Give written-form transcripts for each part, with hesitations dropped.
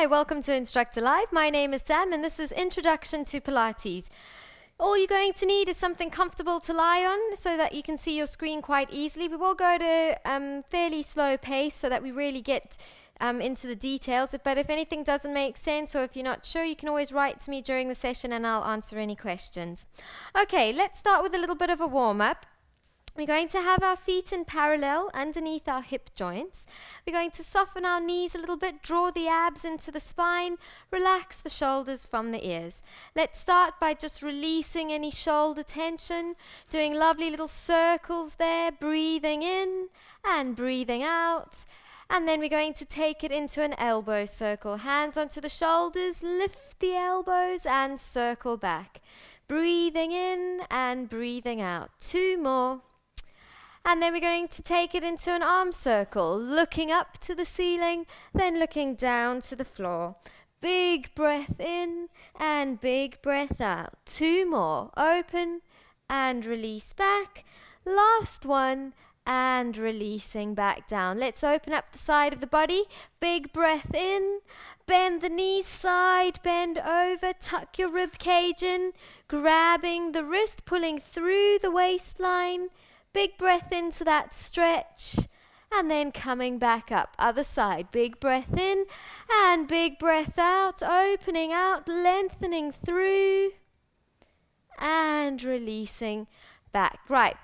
Hi, welcome to InstructorLive. My name is Sam and this is Introduction to Pilates. All you're going to need is something comfortable to lie on so that you can see your screen quite easily. We will go at a fairly slow pace so that we really get into the details. But if anything doesn't make sense or if you're not sure, you can always write to me during the session and I'll answer any questions. Okay, let's start with a little bit of a warm-up. We're going to have our feet in parallel underneath our hip joints. We're going to soften our knees a little bit, draw the abs into the spine, relax the shoulders from the ears. Let's start by just releasing any shoulder tension, doing lovely little circles there, breathing in and breathing out. And then we're going to take it into an elbow circle. Hands onto the shoulders, lift the elbows and circle back. Breathing in and breathing out. 2 more. And then we're going to take it into an arm circle, looking up to the ceiling, then looking down to the floor. Big breath in and big breath out. 2 more. Open and release back. Last one and releasing back down. Let's open up the side of the body. Big breath in. Bend the knees side, bend over, tuck your rib cage in, grabbing the wrist, pulling through the waistline. Big breath into that stretch and then coming back up. Other side, big breath in and big breath out, opening out, lengthening through and releasing back. Right,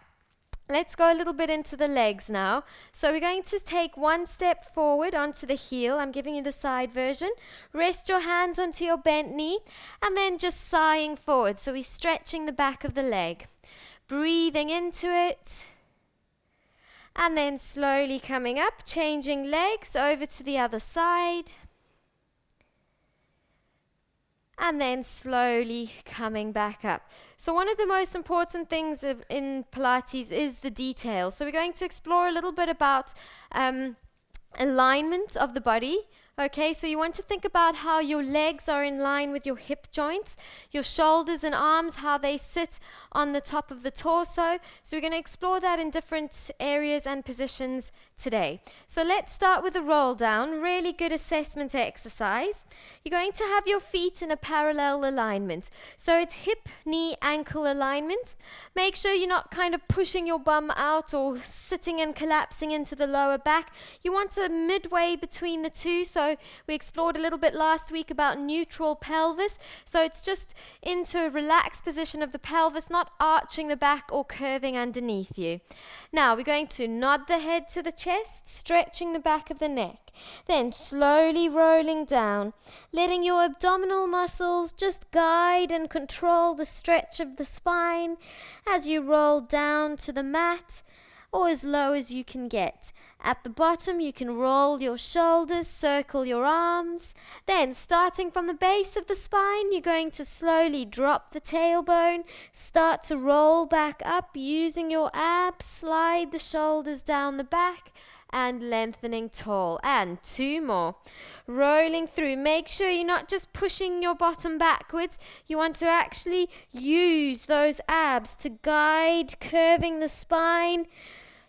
let's go a little bit into the legs now. So we're going to take 1 step forward onto the heel. I'm giving you the side version. Rest your hands onto your bent knee and then just sighing forward. So we're stretching the back of the leg. Breathing into it and then slowly coming up, changing legs over to the other side and then slowly coming back up. So one of the most important things in Pilates is the detail. So we're going to explore a little bit about alignment of the body. Okay, so you want to think about how your legs are in line with your hip joints, your shoulders and arms, how they sit on the top of the torso. So we're going to explore that in different areas and positions today. So let's start with a roll down, really good assessment exercise. You're going to have your feet in a parallel alignment. So it's hip, knee, ankle alignment. Make sure you're not kind of pushing your bum out or sitting and collapsing into the lower back. You want to midway between the two. So we explored a little bit last week about neutral pelvis. So it's just into a relaxed position of the pelvis, not arching the back or curving underneath you. Now we're going to nod the head to the chest, stretching the back of the neck. Then slowly rolling down, letting your abdominal muscles just guide and control the stretch of the spine as you roll down to the mat or as low as you can get. At the bottom, you can roll your shoulders, circle your arms. Then, starting from the base of the spine, you're going to slowly drop the tailbone, start to roll back up using your abs, slide the shoulders down the back, and lengthening tall. And 2 more. Rolling through. Make sure you're not just pushing your bottom backwards. You want to actually use those abs to guide, curving the spine,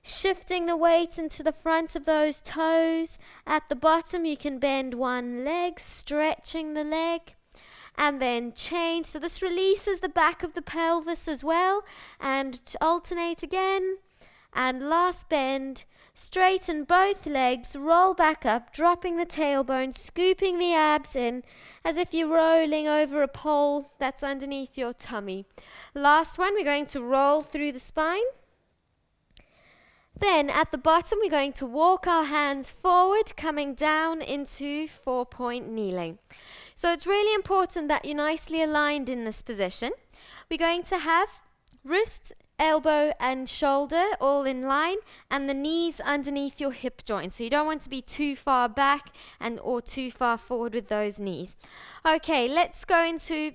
shifting the weight into the front of those toes. At the bottom, you can bend one leg, stretching the leg, and then change. So this releases the back of the pelvis as well. And alternate again. And last bend. Straighten both legs, roll back up, dropping the tailbone, scooping the abs in as if you're rolling over a pole that's underneath your tummy. Last one, we're going to roll through the spine. Then at the bottom, we're going to walk our hands forward, coming down into 4-point kneeling. So it's really important that you're nicely aligned in this position. We're going to have wrist, elbow and shoulder all in line and the knees underneath your hip joint. So you don't want to be too far back or too far forward with those knees. Okay, let's go into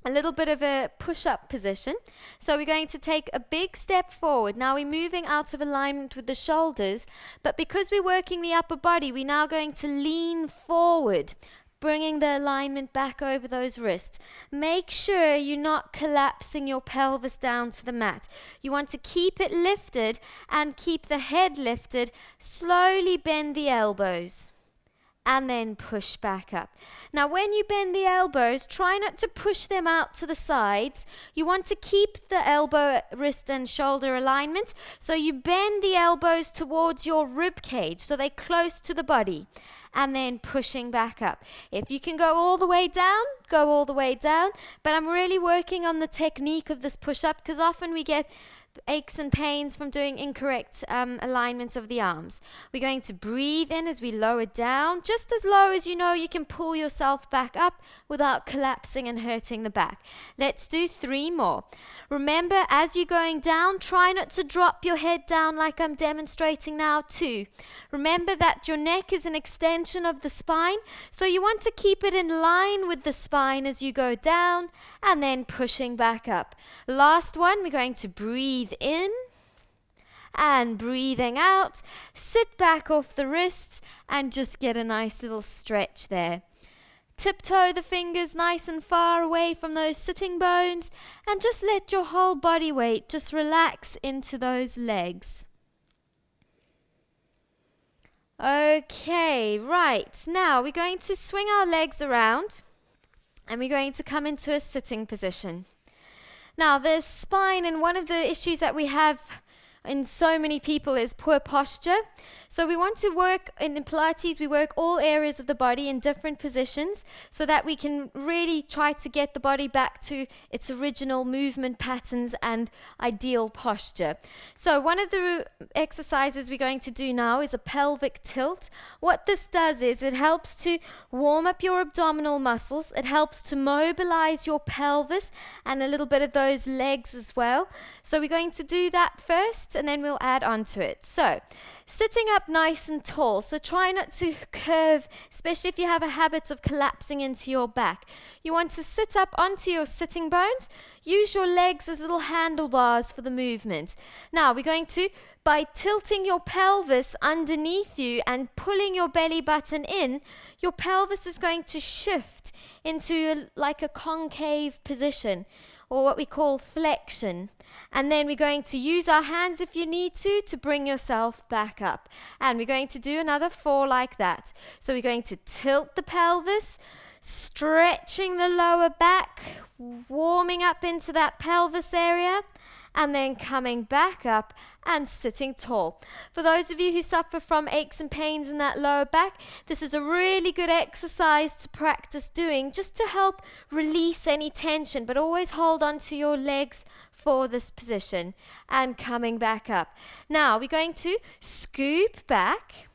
a little bit of a push-up position. So we're going to take a big step forward. Now we're moving out of alignment with the shoulders, but because we're working the upper body, we're now going to lean forward, bringing the alignment back over those wrists. Make sure you're not collapsing your pelvis down to the mat. You want to keep it lifted and keep the head lifted. Slowly bend the elbows and then push back up. Now when you bend the elbows, try not to push them out to the sides. You want to keep the elbow, wrist and shoulder alignment, so you bend the elbows towards your rib cage so they're close to the body, and then pushing back up. If you can go all the way down, go all the way down, but I'm really working on the technique of this push-up because often we get aches and pains from doing incorrect alignments of the arms. We're going to breathe in as we lower down, just as low as you know you can pull yourself back up without collapsing and hurting the back. Let's do 3 more. Remember, as you're going down, try not to drop your head down like I'm demonstrating now too. Remember that your neck is an extension of the spine, so you want to keep it in line with the spine as you go down and then pushing back up. Last one, we're going to breathe in and breathing out. Sit back off the wrists and just get a nice little stretch there. Tiptoe the fingers nice and far away from those sitting bones and just let your whole body weight just relax into those legs. Okay, right. Now we're going to swing our legs around and we're going to come into a sitting position. Now, the spine, and one of the issues that we have in so many people is poor posture. So we want to work, in Pilates, we work all areas of the body in different positions so that we can really try to get the body back to its original movement patterns and ideal posture. So one of the exercises we're going to do now is a pelvic tilt. What this does is it helps to warm up your abdominal muscles. It helps to mobilize your pelvis and a little bit of those legs as well. So we're going to do that first and then we'll add on to it. So sitting up nice and tall, so try not to curve, especially if you have a habit of collapsing into your back. You want to sit up onto your sitting bones. Use your legs as little handlebars for the movement. Now we're going to, by tilting your pelvis underneath you and pulling your belly button in, your pelvis is going to shift into like a concave position, or what we call flexion. And then we're going to use our hands if you need to bring yourself back up. And we're going to do another 4 like that. So we're going to tilt the pelvis, stretching the lower back, warming up into that pelvis area, and then coming back up and sitting tall. For those of you who suffer from aches and pains in that lower back, this is a really good exercise to practice doing just to help release any tension, but always hold on to your legs for this position and coming back up. Now we're going to scoop back.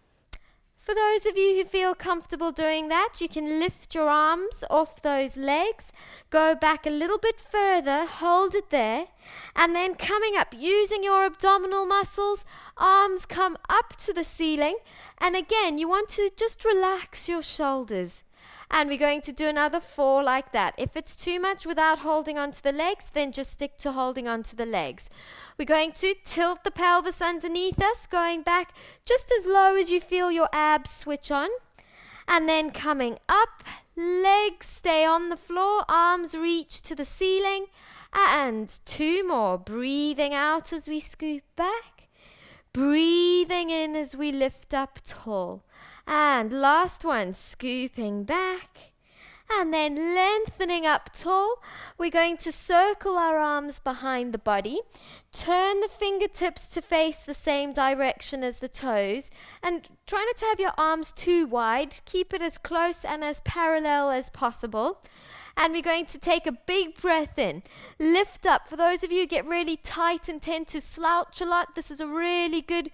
For those of you who feel comfortable doing that, you can lift your arms off those legs, go back a little bit further, hold it there, and then coming up, using your abdominal muscles, arms come up to the ceiling, and again, you want to just relax your shoulders. And we're going to do another 4 like that. If it's too much without holding onto the legs, then just stick to holding onto the legs. We're going to tilt the pelvis underneath us, going back just as low as you feel your abs switch on. And then coming up, legs stay on the floor, arms reach to the ceiling. And 2 more, breathing out as we scoop back, breathing in as we lift up tall. And last one, scooping back and then lengthening up tall. We're going to circle our arms behind the body, turn the fingertips to face the same direction as the toes, and try not to have your arms too wide. Keep it as close and as parallel as possible. And we're going to take a big breath in, lift up. For those of you who get really tight and tend to slouch a lot, this is a really good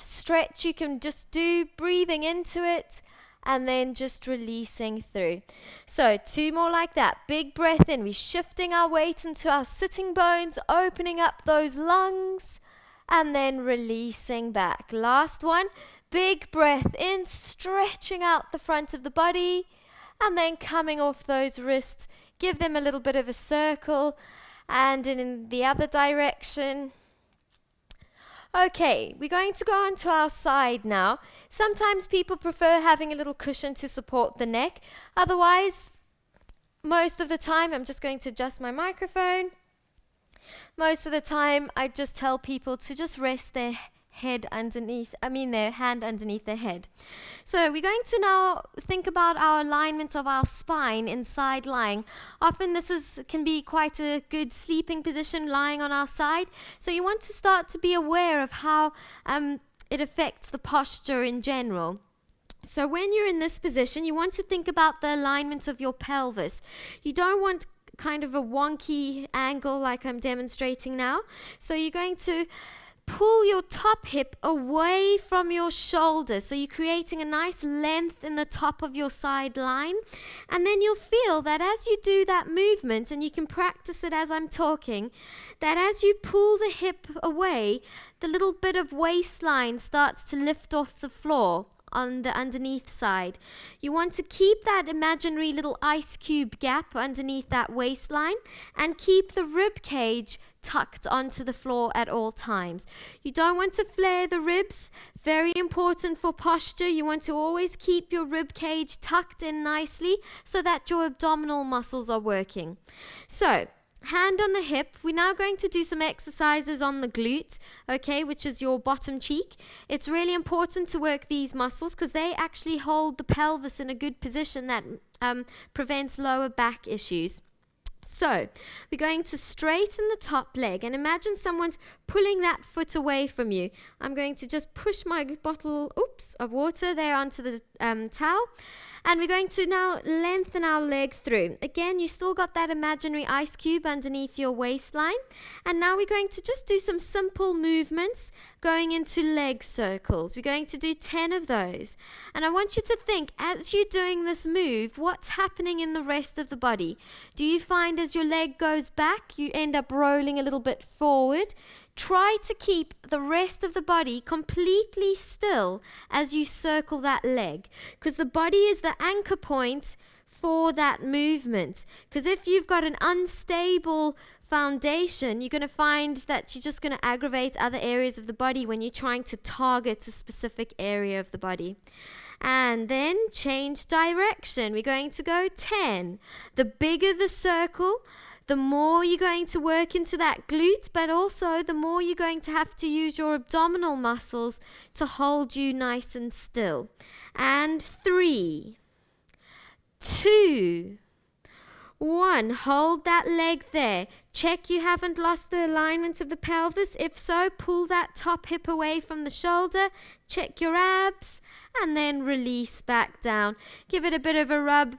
stretch you can just do, breathing into it and then just releasing through. So 2 more like that. Big breath in. We're shifting our weight into our sitting bones, opening up those lungs and then releasing back. Last one. Big breath in, stretching out the front of the body and then coming off those wrists. Give them a little bit of a circle and in the other direction. Okay, we're going to go on to our side now. Sometimes people prefer having a little cushion to support the neck. Otherwise, most of the time, I'm just going to adjust my microphone. Most of the time, I just tell people to just rest their hand underneath their head. So we're going to now think about our alignment of our spine in side lying. Often this can be quite a good sleeping position, lying on our side. So you want to start to be aware of how it affects the posture in general. So when you're in this position, you want to think about the alignment of your pelvis. You don't want kind of a wonky angle like I'm demonstrating now. So you're going to pull your top hip away from your shoulder. So you're creating a nice length in the top of your side line. And then you'll feel that as you do that movement, and you can practice it as I'm talking, that as you pull the hip away, the little bit of waistline starts to lift off the floor on the underneath side. You want to keep that imaginary little ice cube gap underneath that waistline and keep the rib cage tucked onto the floor at all times. You don't want to flare the ribs. Very important for posture. You want to always keep your rib cage tucked in nicely so that your abdominal muscles are working. So hand on the hip. We're now going to do some exercises on the glute, okay, which is your bottom cheek. It's really important to work these muscles because they actually hold the pelvis in a good position that prevents lower back issues. So we're going to straighten the top leg, and imagine someone's pulling that foot away from you. I'm going to just push my bottle of water there onto the towel. And we're going to now lengthen our leg through. Again, you still got that imaginary ice cube underneath your waistline. And now we're going to just do some simple movements going into leg circles. We're going to do 10 of those. And I want you to think, as you're doing this move, what's happening in the rest of the body? Do you find as your leg goes back, you end up rolling a little bit forward? Try to keep the rest of the body completely still as you circle that leg, because the body is the anchor point for that movement. Because if you've got an unstable foundation, you're going to find that you're just going to aggravate other areas of the body when you're trying to target a specific area of the body. And then change direction. We're going to go 10. The bigger the circle, the more you're going to work into that glute, but also the more you're going to have to use your abdominal muscles to hold you nice and still. And 3, 2, 1. Hold that leg there. Check you haven't lost the alignment of the pelvis. If so, pull that top hip away from the shoulder. Check your abs, and then release back down. Give it a bit of a rub.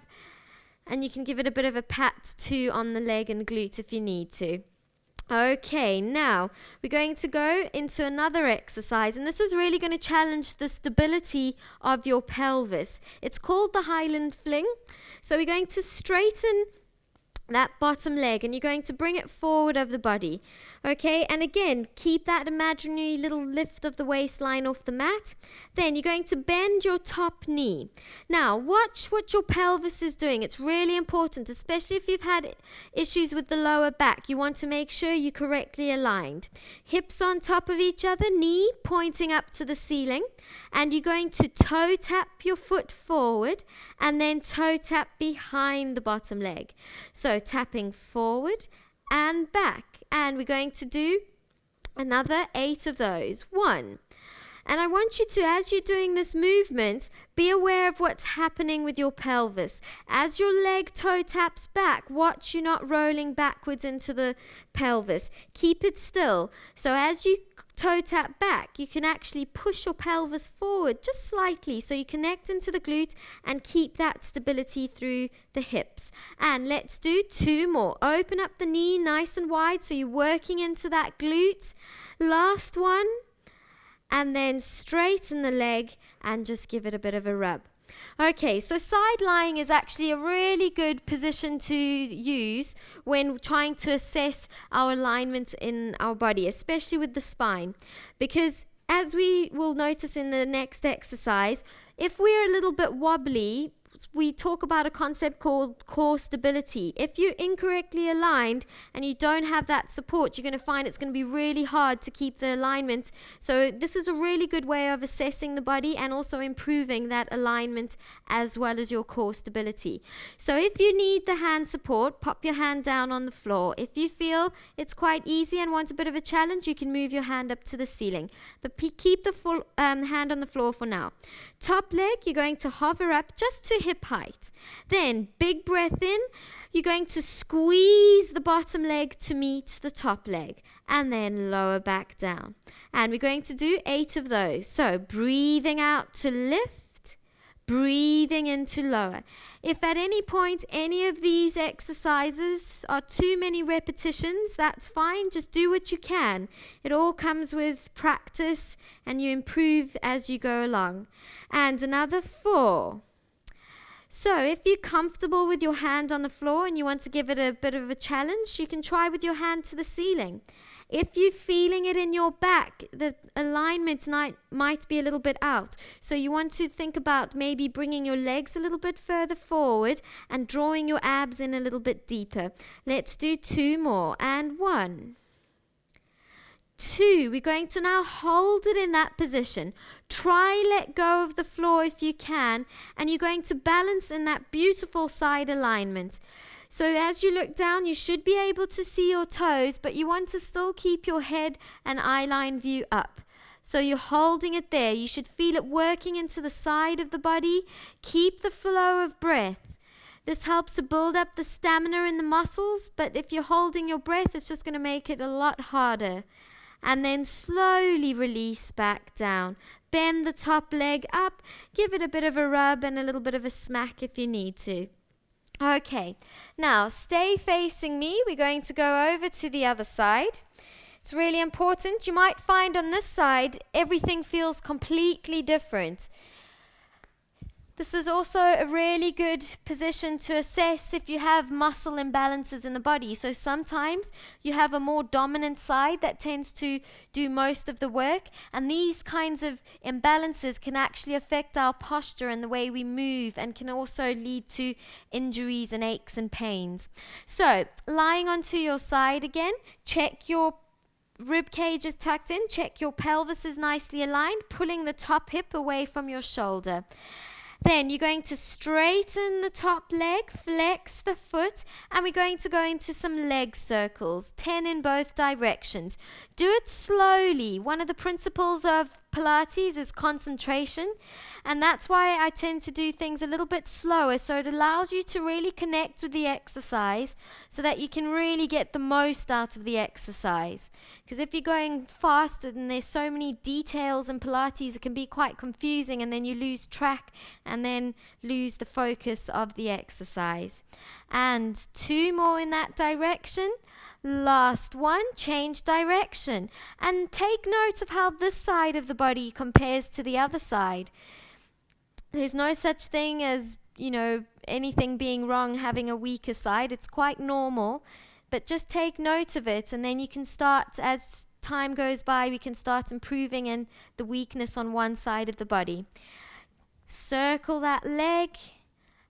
And you can give it a bit of a pat too on the leg and glute if you need to. Okay, now we're going to go into another exercise, and this is really going to challenge the stability of your pelvis. It's called the Highland Fling. So we're going to straighten that bottom leg, and you're going to bring it forward of the body. Okay, and again, keep that imaginary little lift of the waistline off the mat. Then you're going to bend your top knee. Now, watch what your pelvis is doing. It's really important, especially if you've had issues with the lower back. You want to make sure you're correctly aligned. Hips on top of each other, knee pointing up to the ceiling. And you're going to toe tap your foot forward and then toe tap behind the bottom leg. So tapping forward and back. And we're going to do another 8 of those. 1. And I want you to, as you're doing this movement, be aware of what's happening with your pelvis. As your leg toe taps back, watch you not rolling backwards into the pelvis. Keep it still. So as you toe tap back, you can actually push your pelvis forward just slightly so you connect into the glute and keep that stability through the hips. And let's do 2 more. Open up the knee nice and wide so you're working into that glute. Last one. And then straighten the leg and just give it a bit of a rub. Okay, so side lying is actually a really good position to use when trying to assess our alignment in our body, especially with the spine. Because as we will notice in the next exercise, if we're a little bit wobbly, we talk about a concept called core stability. If you're incorrectly aligned and you don't have that support, you're going to find it's going to be really hard to keep the alignment. So this is a really good way of assessing the body and also improving that alignment as well as your core stability. So if you need the hand support, pop your hand down on the floor. If you feel it's quite easy and want a bit of a challenge, you can move your hand up to the ceiling. But keep the full hand on the floor for now. Top leg, you're going to hover up just to hip height. Then big breath in. You're going to squeeze the bottom leg to meet the top leg and then lower back down. And we're going to do 8 of those. So breathing out to lift, breathing in to lower. If at any point any of these exercises are too many repetitions, that's fine. Just do what you can. It all comes with practice and you improve as you go along. And another 4. So if you're comfortable with your hand on the floor and you want to give it a bit of a challenge, you can try with your hand to the ceiling. If you're feeling it in your back, the alignment might be a little bit out. So you want to think about maybe bringing your legs a little bit further forward and drawing your abs in a little bit deeper. Let's do 2 more. And 1, 2. We're going to now hold it in that position. Try let go of the floor if you can, and you're going to balance in that beautiful side alignment. So as you look down, you should be able to see your toes, but you want to still keep your head and eye line view up. So you're holding it there. You should feel it working into the side of the body. Keep the flow of breath. This helps to build up the stamina in the muscles, but if you're holding your breath, it's just going to make it a lot harder. And then slowly release back down. Bend the top leg up. Give it a bit of a rub and a little bit of a smack if you need to. Okay, now stay facing me. We're going to go over to the other side. It's really important. You might find on this side everything feels completely different. This is also a really good position to assess if you have muscle imbalances in the body. So sometimes you have a more dominant side that tends to do most of the work, and these kinds of imbalances can actually affect our posture and the way we move and can also lead to injuries and aches and pains. So lying onto your side again, check your rib cage is tucked in, check your pelvis is nicely aligned, pulling the top hip away from your shoulder. Then you're going to straighten the top leg, flex the foot, and we're going to go into some leg circles, 10 in both directions. Do it slowly. One of the principles of Pilates is concentration, and that's why I tend to do things a little bit slower, so it allows you to really connect with the exercise so that you can really get the most out of the exercise. Because if you're going faster and there's so many details in Pilates, it can be quite confusing, and then you lose track and then lose the focus of the exercise. And 2 more in that direction. Last one, change direction. And take note of how this side of the body compares to the other side. There's no such thing as, anything being wrong, having a weaker side. It's quite normal. But just take note of it, and then you can start, as time goes by, we can start improving in the weakness on one side of the body. Circle that leg.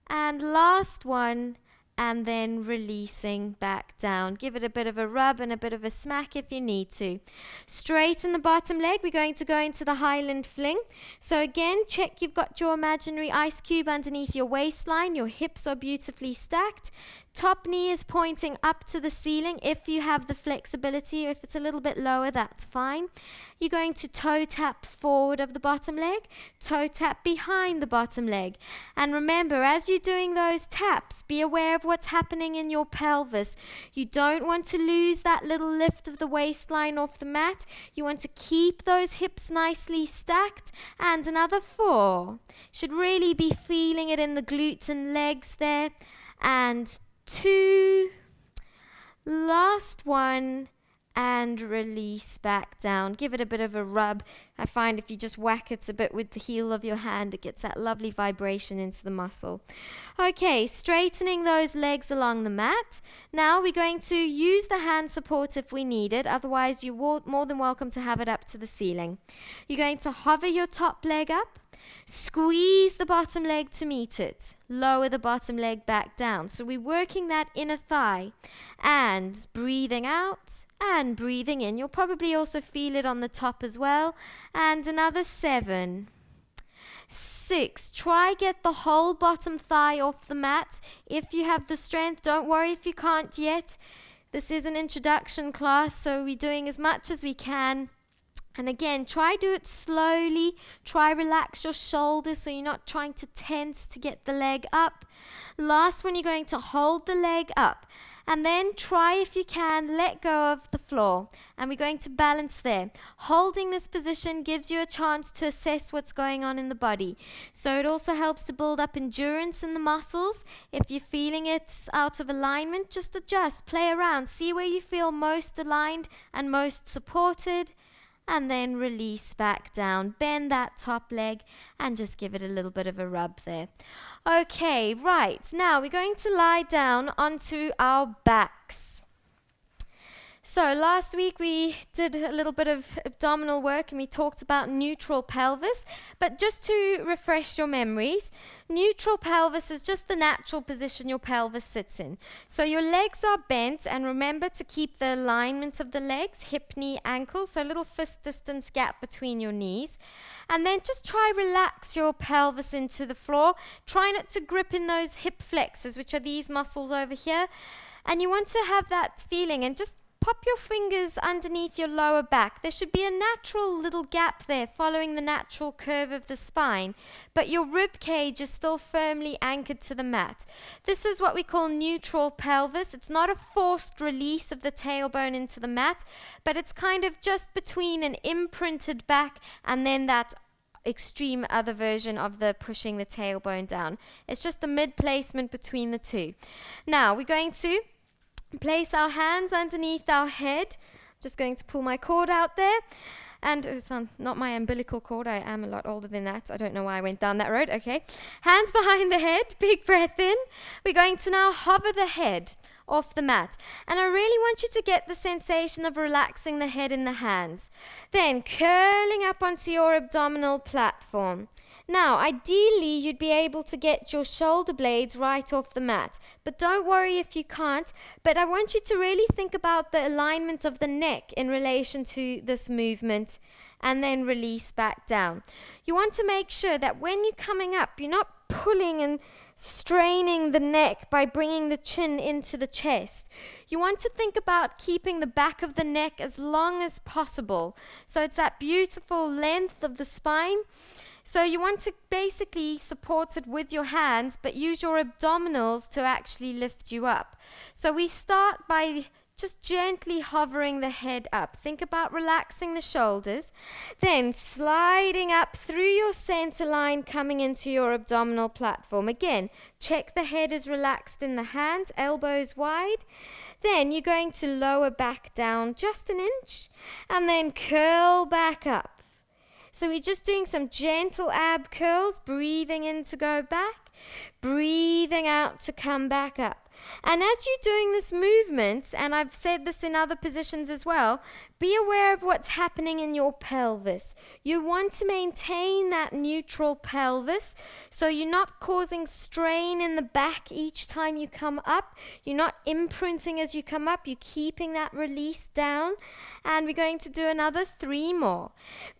And last one. And then releasing back down. Give it a bit of a rub and a bit of a smack if you need to. Straighten the bottom leg. We're going to go into the Highland fling. So again, check you've got your imaginary ice cube underneath your waistline. Your hips are beautifully stacked. Top knee is pointing up to the ceiling if you have the flexibility. If it's a little bit lower, that's fine. You're going to toe tap forward of the bottom leg, toe tap behind the bottom leg. And remember, as you're doing those taps, be aware of what's happening in your pelvis. You don't want to lose that little lift of the waistline off the mat. You want to keep those hips nicely stacked. And another 4. Should really be feeling it in the glutes and legs there. And 2, last one, and release back down. Give it a bit of a rub. I find if you just whack it a bit with the heel of your hand, it gets that lovely vibration into the muscle. Okay, straightening those legs along the mat. Now we're going to use the hand support if we need it. Otherwise, you're more than welcome to have it up to the ceiling. You're going to hover your top leg up. Squeeze the bottom leg to meet it. lower the bottom leg back down. So we're working that inner thigh and breathing out and breathing in. You'll probably also feel it on the top as well. And another 7, 6. Try get the whole bottom thigh off the mat if you have the strength. Don't worry if you can't yet. This is an introduction class, so we're doing as much as we can. And again, try do it slowly. Try relax your shoulders so you're not trying to tense to get the leg up. Last one, you're going to hold the leg up. And then try, if you can, let go of the floor. And we're going to balance there. Holding this position gives you a chance to assess what's going on in the body. So it also helps to build up endurance in the muscles. If you're feeling it's out of alignment, just adjust, play around, see where you feel most aligned and most supported. And then release back down. Bend that top leg and just give it a little bit of a rub there. Okay, right. Now we're going to lie down onto our backs. So last week we did a little bit of abdominal work and we talked about neutral pelvis. But just to refresh your memories, neutral pelvis is just the natural position your pelvis sits in. So your legs are bent, and remember to keep the alignment of the legs, hip, knee, ankle, so a little fist distance gap between your knees. And then just try relax your pelvis into the floor. Try not to grip in those hip flexors, which are these muscles over here. And you want to have that feeling, and just pop your fingers underneath your lower back. There should be a natural little gap there following the natural curve of the spine, but your rib cage is still firmly anchored to the mat. This is what we call neutral pelvis. It's not a forced release of the tailbone into the mat, but it's kind of just between an imprinted back and then that extreme other version of the pushing the tailbone down. It's just a mid placement between the two. Now we're going to place our hands underneath our head. I'm just going to pull my cord out there. And it's not my umbilical cord. I am a lot older than that. I don't know why I went down that road. Okay. Hands behind the head. Big breath in. We're going to now hover the head off the mat. And I really want you to get the sensation of relaxing the head in the hands. Then curling up onto your abdominal platform. Now, ideally, you'd be able to get your shoulder blades right off the mat. But don't worry if you can't. But I want you to really think about the alignment of the neck in relation to this movement, and then release back down. You want to make sure that when you're coming up, you're not pulling and straining the neck by bringing the chin into the chest. You want to think about keeping the back of the neck as long as possible. So it's that beautiful length of the spine. So you want to basically support it with your hands, but use your abdominals to actually lift you up. So we start by just gently hovering the head up. Think about relaxing the shoulders. Then sliding up through your center line, coming into your abdominal platform. Again, check the head is relaxed in the hands, elbows wide. Then you're going to lower back down just an inch, and then curl back up. So we're just doing some gentle ab curls, breathing in to go back, breathing out to come back up. And as you're doing this movement, and I've said this in other positions as well, be aware of what's happening in your pelvis. You want to maintain that neutral pelvis, so you're not causing strain in the back each time you come up. You're not imprinting as you come up. You're keeping that release down. And we're going to do another 3 more.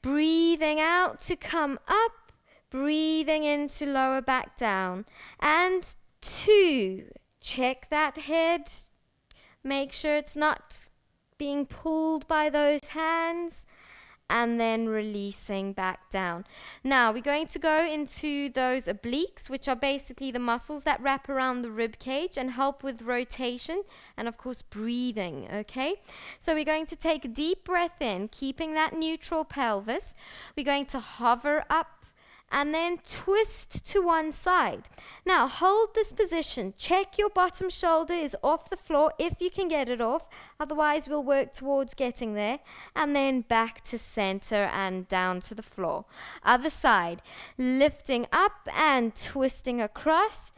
Breathing out to come up, breathing in to lower back down. And 2. Check that head. Make sure it's not being pulled by those hands. And then releasing back down. Now we're going to go into those obliques, which are basically the muscles that wrap around the rib cage and help with rotation and of course breathing. Okay, so we're going to take a deep breath in, keeping that neutral pelvis. We're going to hover up and then twist to one side. Now hold this position. Check your bottom shoulder is off the floor if you can get it off. Otherwise we'll work towards getting there. And then back to center and down to the floor. Other side. Lifting up and twisting across.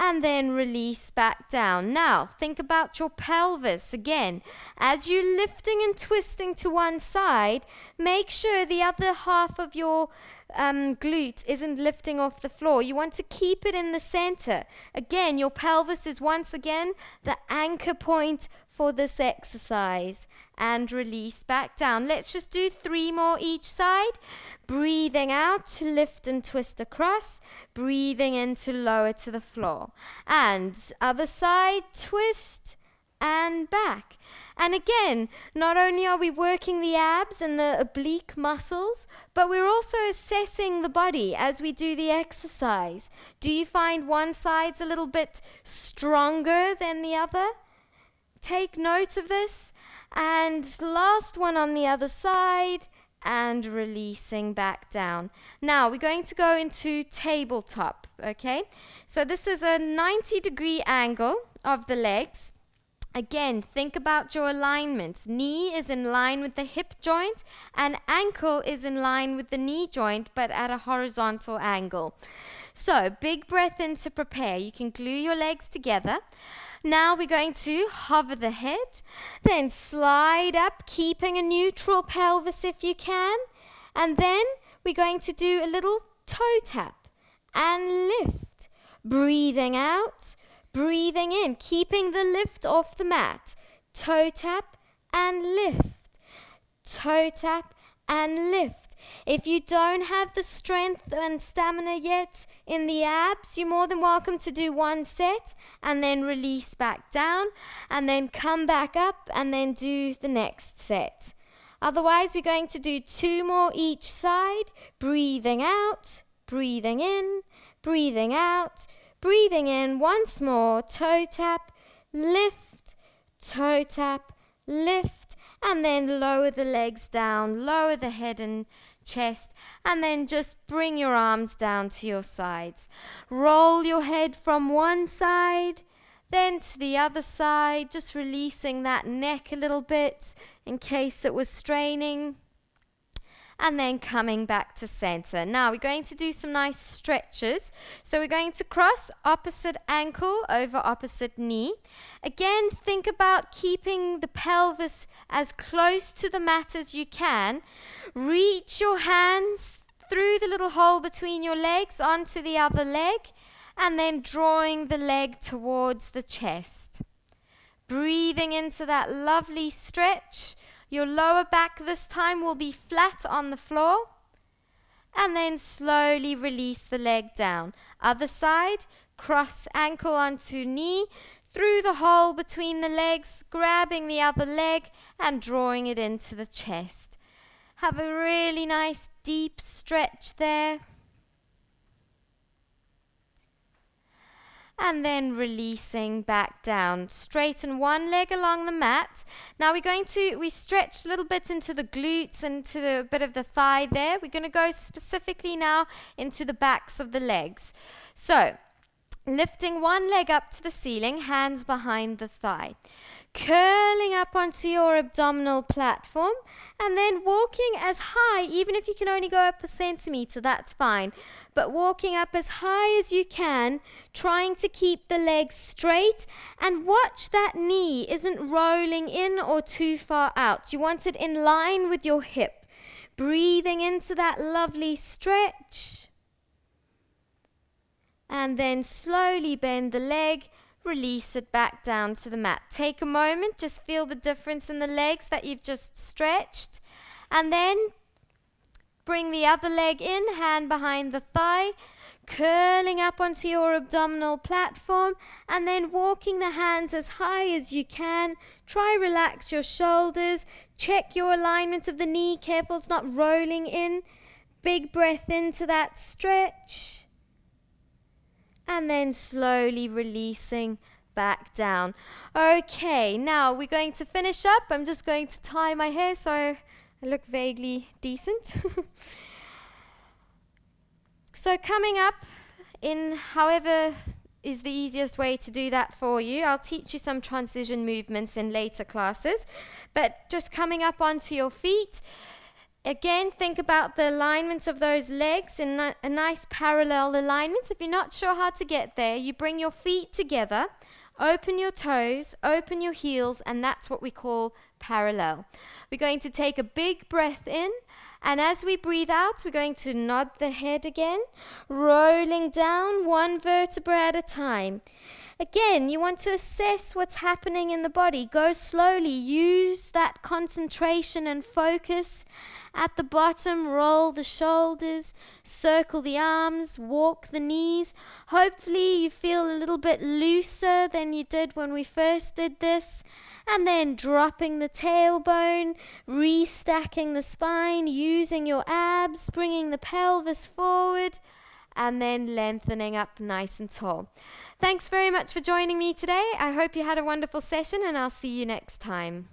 and then release back down. Now, think about your pelvis again. As you're lifting and twisting to one side, make sure the other half of your glute isn't lifting off the floor. You want to keep it in the center. Again, your pelvis is once again the anchor point for this exercise. And release back down. Let's just do 3 more each side. Breathing out to lift and twist across. Breathing in to lower to the floor. And other side, twist and back. And again, not only are we working the abs and the oblique muscles, but we're also assessing the body as we do the exercise. Do you find one side's a little bit stronger than the other? Take note of this. And last one on the other side, and releasing back down. Now we're going to go into tabletop, okay? So this is a 90-degree angle of the legs. Again, think about your alignment. Knee is in line with the hip joint, and ankle is in line with the knee joint, but at a horizontal angle. So big breath in to prepare. You can glue your legs together. Now we're going to hover the head, then slide up, keeping a neutral pelvis if you can. And then we're going to do a little toe tap and lift. Breathing out, breathing in, keeping the lift off the mat. Toe tap and lift. Toe tap and lift. If you don't have the strength and stamina yet in the abs, you're more than welcome to do 1 set and then release back down and then come back up and then do the next set. Otherwise, we're going to do 2 more each side, breathing out, breathing in, breathing out, breathing in. Once more, toe tap, lift, toe tap, lift, and then lower the legs down, lower the head and chest, and then just bring your arms down to your sides. Roll your head from one side, then to the other side, just releasing that neck a little bit in case it was straining, and then coming back to center. Now we're going to do some nice stretches. So we're going to cross opposite ankle over opposite knee. Again, think about keeping the pelvis as close to the mat as you can. Reach your hands through the little hole between your legs onto the other leg, and then drawing the leg towards the chest. Breathing into that lovely stretch. Your lower back this time will be flat on the floor. And then slowly release the leg down. Other side, cross ankle onto knee, through the hole between the legs, grabbing the other leg and drawing it into the chest. Have a really nice deep stretch there. And then releasing back down. Straighten one leg along the mat. Now we stretch a little bit into the glutes and to a bit of the thigh there. We're going to go specifically now into the backs of the legs. So, lifting one leg up to the ceiling, hands behind the thigh. Curling up onto your abdominal platform, and then walking as high, even if you can only go up 1 centimeter, that's fine. But walking up as high as you can, trying to keep the legs straight, and watch that knee isn't rolling in or too far out. You want it in line with your hip. Breathing into that lovely stretch. And then slowly bend the leg. Release it back down to the mat. Take a moment, just feel the difference in the legs that you've just stretched. And then bring the other leg in, hand behind the thigh, curling up onto your abdominal platform, and then walking the hands as high as you can. Try relax your shoulders, check your alignment of the knee, careful it's not rolling in. Big breath into that stretch. And then slowly releasing back down. Okay, now we're going to finish up. I'm just going to tie my hair so I look vaguely decent. So coming up in however is the easiest way to do that for you. I'll teach you some transition movements in later classes. But just coming up onto your feet. Again, think about the alignment of those legs in a nice parallel alignment. If you're not sure how to get there, you bring your feet together, open your toes, open your heels, and that's what we call parallel. We're going to take a big breath in, and as we breathe out, we're going to nod the head again, rolling down one vertebra at a time. Again, you want to assess what's happening in the body. Go slowly. Use that concentration and focus. At the bottom, roll the shoulders, circle the arms, walk the knees. Hopefully you feel a little bit looser than you did when we first did this. And then dropping the tailbone, restacking the spine, using your abs, bringing the pelvis forward, and then lengthening up nice and tall. Thanks very much for joining me today. I hope you had a wonderful session, and I'll see you next time.